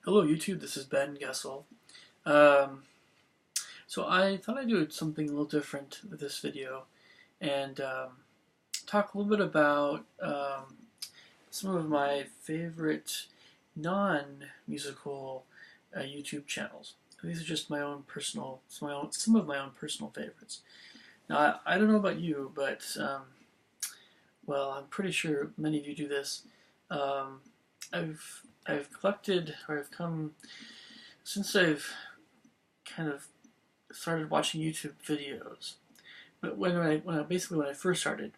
Hello YouTube, this is Ben Gessel. Um, so I thought I'd do something a little different with this video and talk a little bit about some of my favorite non-musical YouTube channels. These are just my own personal, some of my own personal favorites. Now I don't know about you, but well, I'm pretty sure many of you do this. Um, I've collected, or I've come since I've kind of started watching YouTube videos. But when I first started,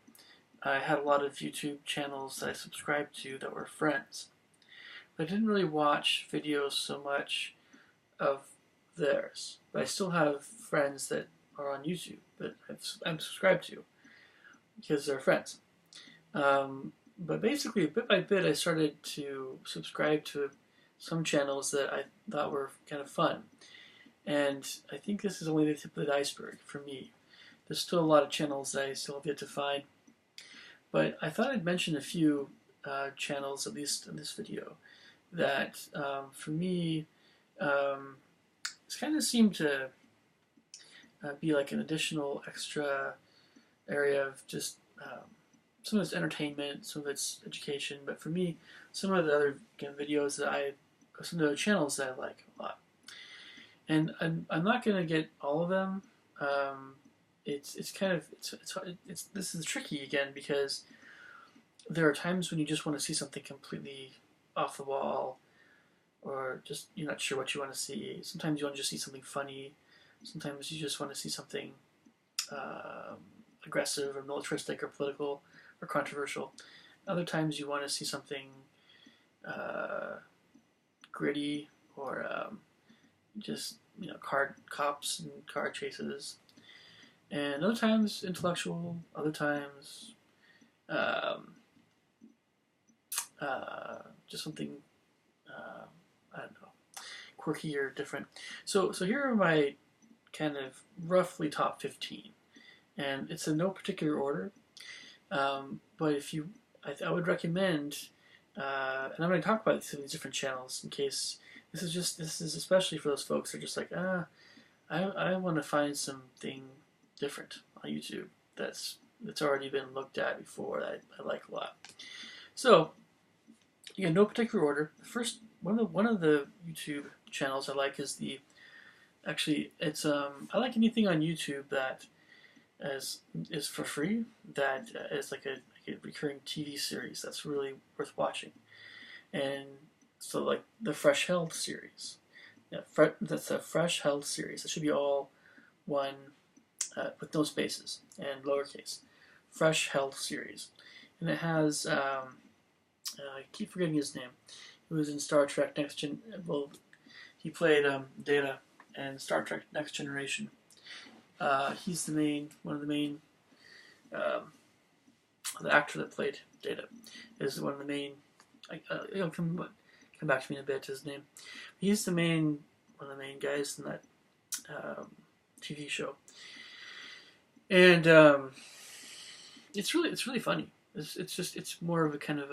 I had a lot of YouTube channels that I subscribed to that were friends. But I didn't really watch videos so much of theirs. But I still have friends that are on YouTube that I'm subscribed to because they're friends. But basically, bit by bit, I started to subscribe to some channels that I thought were kind of fun. And I think this is only the tip of the iceberg for me. There's still a lot of channels that I still have yet to find. But I thought I'd mention a few channels, at least in this video, that for me it's kind of seemed to be like an additional extra area of just some of it's entertainment, some of it's education. But for me, some of the other videos some of the other channels that I like a lot. And I'm not going to get all of them. It's kind of this is tricky again because there are times when you just want to see something completely off the wall, or just you're not sure what you want to see. Sometimes you want to just see something funny. Sometimes you just want to see something aggressive or militaristic or political or controversial. Other times you want to see something gritty or just cops and car chases, and other times intellectual, other times um, just something I don't know, quirky or different. So here are my kind of roughly top 15, and it's in no particular order. But if you, I would recommend, and I'm going to talk about some of these different channels in case this is especially for those folks that are just like, I want to find something different on YouTube that's already been looked at before that I like a lot. So, in no particular order, the first one of the YouTube channels I like is I like anything on YouTube that is for free, that is like a recurring TV series that's really worth watching. And so like the Fresh Held series. Yeah, that's a Fresh Held series. It should be all one with no spaces and lowercase. Fresh Held series. And it has, I keep forgetting his name. He was in Star Trek Next Gen. Well, he played Data in Star Trek Next Generation. He's one of the main, the actor that played Data is one of the main. He'll come back to me in a bit. His name. He's one of the main guys in that TV show, and it's really funny. It's more of a kind of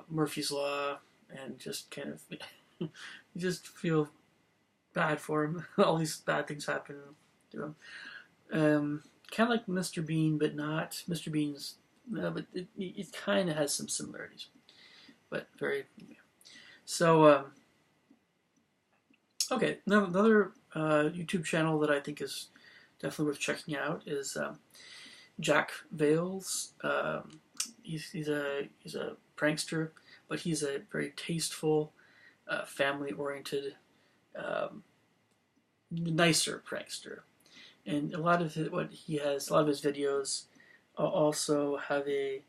Murphy's Law, and just kind of you just feel bad for him. All these bad things happen to him. Kind of like Mr. Bean, but not Mr. Bean's. But it kind of has some similarities, but very. Yeah. So okay, another YouTube channel that I think is definitely worth checking out is Jack Vale's. He's a prankster, but he's a very tasteful, family-oriented, nicer prankster. And a lot of a lot of his videos also have a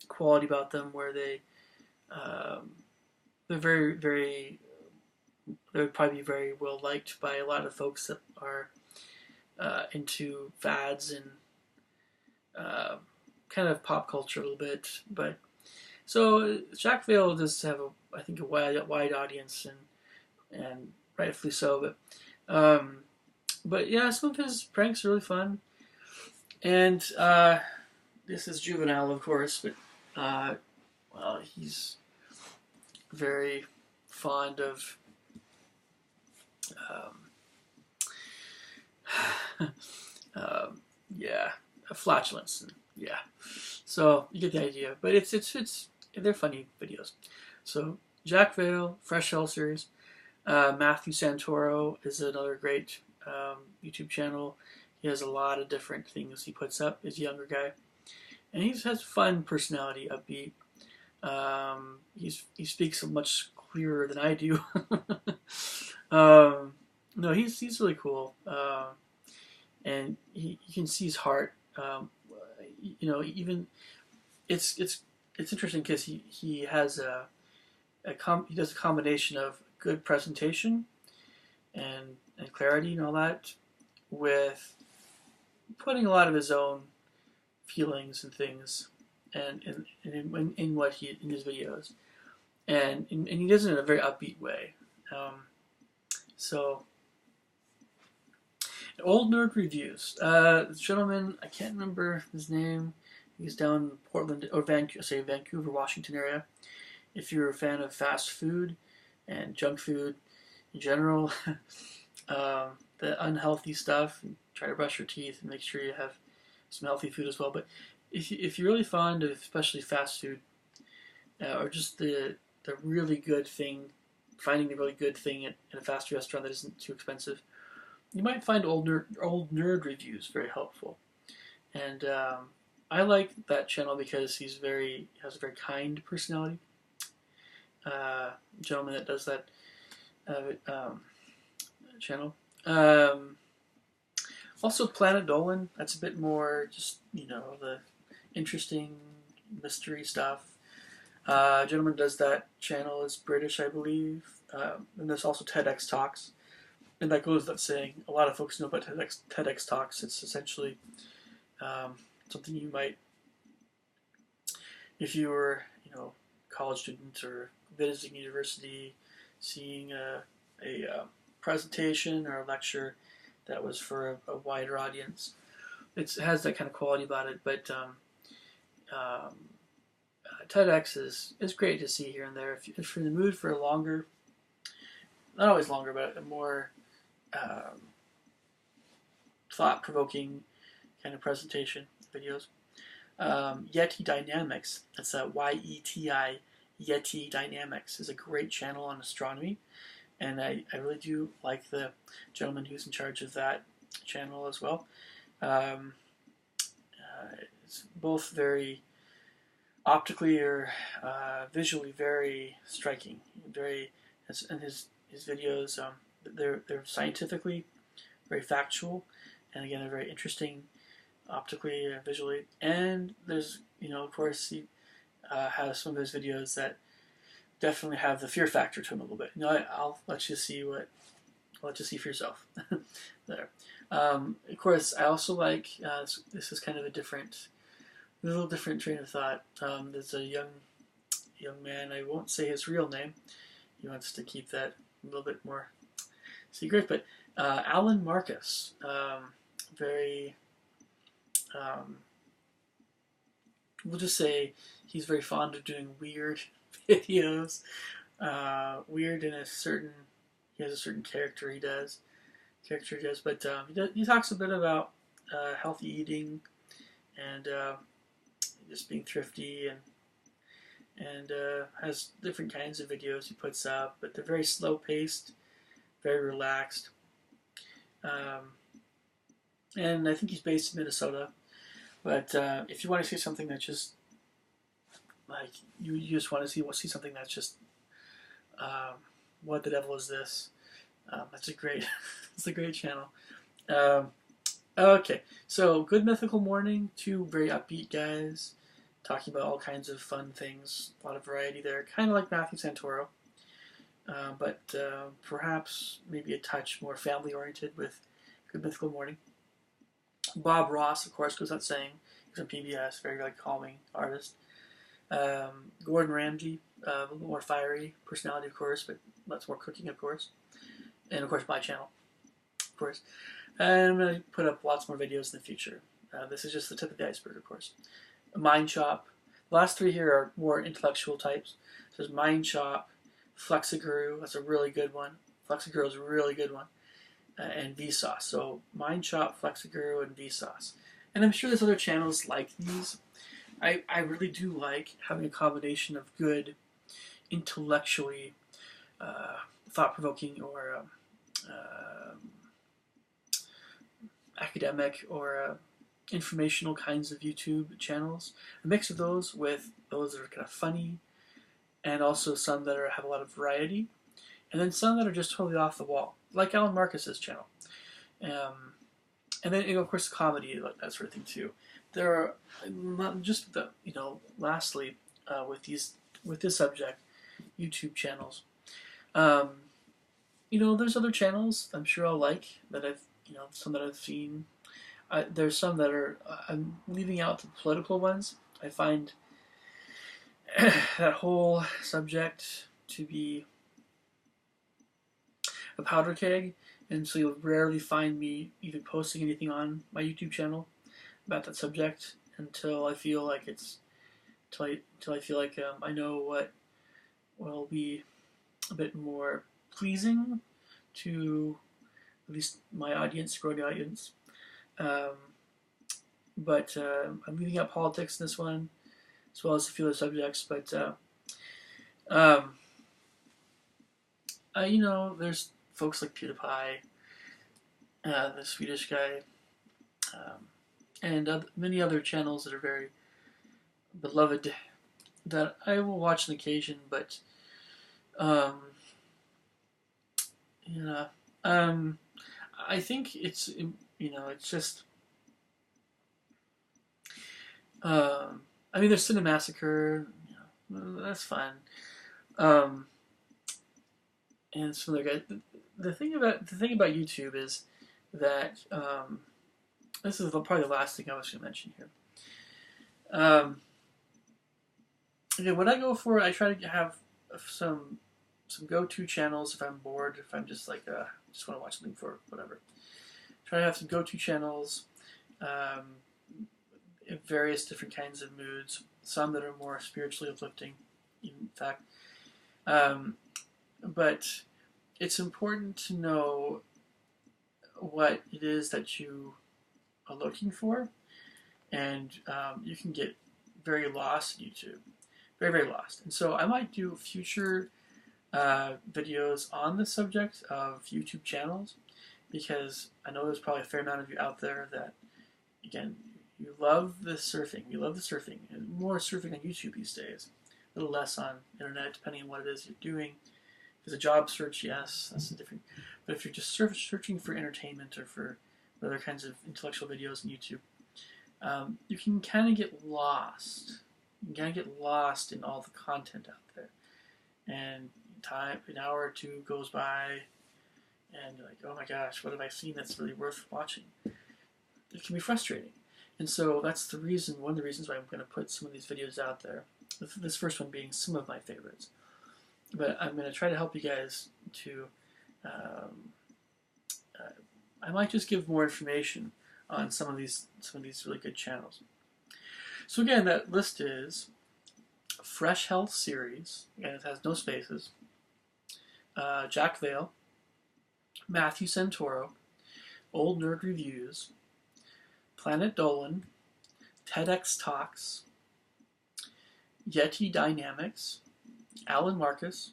quality about them where they're they would probably be very well liked by a lot of folks that are into fads and kind of pop culture a little bit. But so Jack Vale does have I think a wide audience, and rightfully so. But yeah, some of his pranks are really fun. And this is juvenile, of course, but well, he's very fond of yeah, flatulence. And, yeah, so you get the idea. But it's they're funny videos. So Jack Vale, Fresh Hell series. Matthew Santoro is another great YouTube channel. He has a lot of different things he puts up. He's a younger guy, and he has fun personality, upbeat. He speaks much clearer than I do. No, he's really cool, and you can see his heart. Even it's interesting because he has he does a combination of good presentation and clarity and all that, with putting a lot of his own feelings and things and in what he in his videos, and he does it in a very upbeat way. So Old Nerd Reviews. This gentleman, I can't remember his name. He's down in Portland or Vancouver, Washington area. If you're a fan of fast food and junk food in general, the unhealthy stuff, try to brush your teeth and make sure you have some healthy food as well. But if you're really fond of especially fast food, or just the really good thing, finding the really good thing at a fast food restaurant that isn't too expensive, you might find old nerd reviews very helpful. And I like that channel because he has a very kind personality. Gentleman that does that channel. Also Planet Dolan. That's a bit more just the interesting mystery stuff. Gentleman does that channel is British, I believe. And there's also TEDx Talks. And that goes without saying, a lot of folks know about TEDx Talks. It's essentially something you might, if you were, college student or visiting university, seeing a presentation or a lecture that was for a wider audience. It has that kind of quality about it, but TEDx is great to see here and there. If you're in the mood for a longer, not always longer, but a more thought-provoking kind of presentation videos. Yeti Dynamics, that's YETI, Yeti Dynamics, is a great channel on astronomy, and I really do like the gentleman who's in charge of that channel as well. It's both very optically or visually very striking. And his videos, they're scientifically very factual, and again they're very interesting optically and visually. And there's of course he has some of his videos that definitely have the fear factor to them a little bit. I'll let you see for yourself there. Of course, I also like this is kind of a little different train of thought. There's a young man. I won't say his real name. He wants to keep that a little bit more secret. But Alan Marcus, very. We'll just say he's very fond of doing weird videos. Weird in he has a certain character he does. But he talks a bit about healthy eating and just being thrifty and has different kinds of videos he puts up, but they're very slow paced, very relaxed. And I think he's based in Minnesota. But if you want to see something that's just like you just want to see something that's just what the devil is this? That's a great it's a great channel. Okay, so Good Mythical Morning, two very upbeat guys talking about all kinds of fun things, a lot of variety there, kind of like Matthew Santoro, but perhaps maybe a touch more family oriented with Good Mythical Morning. Bob Ross, of course, goes without saying. He's on PBS, very calming artist. Gordon Ramsay, a little more fiery personality, of course, but lots more cooking, of course. And, of course, my channel, of course. And I'm going to put up lots more videos in the future. This is just the tip of the iceberg, of course. Mind Shop. The last three here are more intellectual types. So there's Mind Shop, Flexiguru, that's a really good one. Flexiguru is a really good one. And Vsauce. So Mind Shop, Flexiguru, and Vsauce. And I'm sure there's other channels like these. I really do like having a combination of good, intellectually thought-provoking or academic or informational kinds of YouTube channels. A mix of those with those that are kind of funny, and also some that have a lot of variety, and then some that are just totally off the wall, like Alan Marcus's channel. And then, of course, comedy, like that sort of thing too. There are not just the, lastly, with this subject, YouTube channels. There's other channels I'm sure I'll like that some that I've seen. There's some that are, I'm leaving out the political ones. I find that whole subject to be a powder keg, and so you'll rarely find me even posting anything on my YouTube channel about that subject until I feel like I know what will be a bit more pleasing to at least my audience, growing audience. But I'm leaving out politics in this one, as well as a few other subjects. But there's folks like PewDiePie, the Swedish guy, and many other channels that are very beloved that I will watch on occasion. But I think it's just. There's Cinemassacre, that's fun. And some other guys. The thing about YouTube is that this is probably the last thing I was going to mention here. What I go for, I try to have some go-to channels if I'm bored, if I'm just like just want to watch something for whatever. Try to have some go-to channels. In various different kinds of moods, some that are more spiritually uplifting, in fact. But it's important to know what it is that you are looking for, and you can get very lost in YouTube, very, very lost. And so I might do future videos on the subject of YouTube channels, because I know there's probably a fair amount of you out there that, again, you love the surfing. You love the surfing. And more surfing on YouTube these days. A little less on internet, depending on what it is you're doing. If it's a job search, yes, that's different. But if you're just searching for entertainment or for other kinds of intellectual videos on YouTube, you can kind of get lost. You can kind of get lost in all the content out there. And an hour or two goes by, and you're like, oh my gosh, what have I seen that's really worth watching? It can be frustrating. And so that's one of the reasons why I'm going to put some of these videos out there. This first one being some of my favorites. But I'm going to try to help you guys to, I might just give more information on some of these really good channels. So again, that list is Fresh Health Series, and it has no spaces, Jack Vale, Matthew Santoro, Old Nerd Reviews, Planet Dolan, TEDx Talks, Yeti Dynamics, Alan Marcus,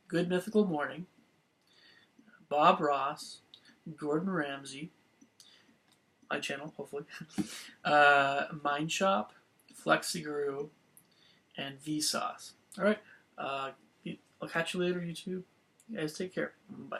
Good Mythical Morning, Bob Ross, Gordon Ramsay, my channel, hopefully, Mind Shop, Flexiguru, and Vsauce. Alright, I'll catch you later, YouTube. You guys take care. Bye.